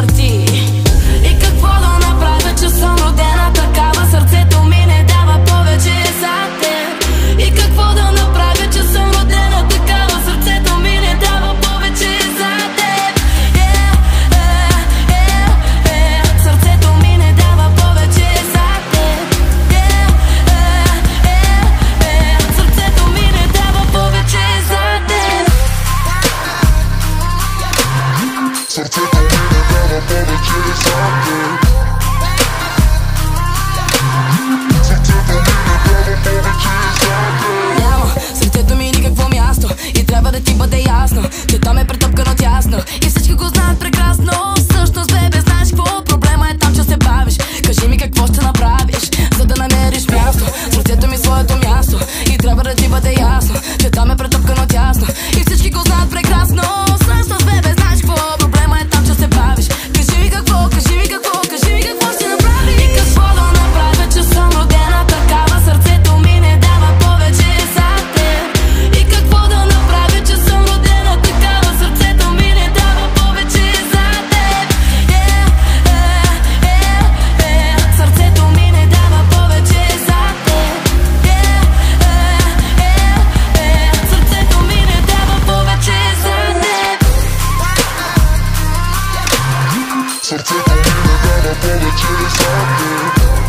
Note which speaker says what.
Speaker 1: върти. И какво да направя, че съм родена такава? Сърцето ми не дава повече за теб. И какво да направя, че съм родена такава? Сърцето ми не дава повече за теб. Сърцето ми не дава повече за теб. Сърцето ми не дава повече за теб.
Speaker 2: Сърцето ми не дава повече за теб.
Speaker 1: Няма сърцето ми никакво място и трябва да ти бъде ясно, че там е претъпкано тясно и всички го знаят прекрасно. Всъщност, бебе, знаеш какво? Проблема е там, че се бавиш. Кажи ми какво ще направиш, за да намериш място. Сърцето ми своето място и трябва да ти бъде ясно, че там е претъпкано тясно и всички го знаят прекрасно. Всъщност, бебе, знаеш какво? Проблема е там, че се бавиш. Кажи ми какво, кажи ми какво, кажи ми какво ще направиш. И какво да направя, че съм родена такава? Сърцето ми не дава повече за теб. И какво да направя, че съм родена такава? Сърцето ми не дава повече за теб. Сърцето ми не дава повече за теб. Сърцето ми не дава повече за теб.
Speaker 2: Сърцето ми не дава повече за теб.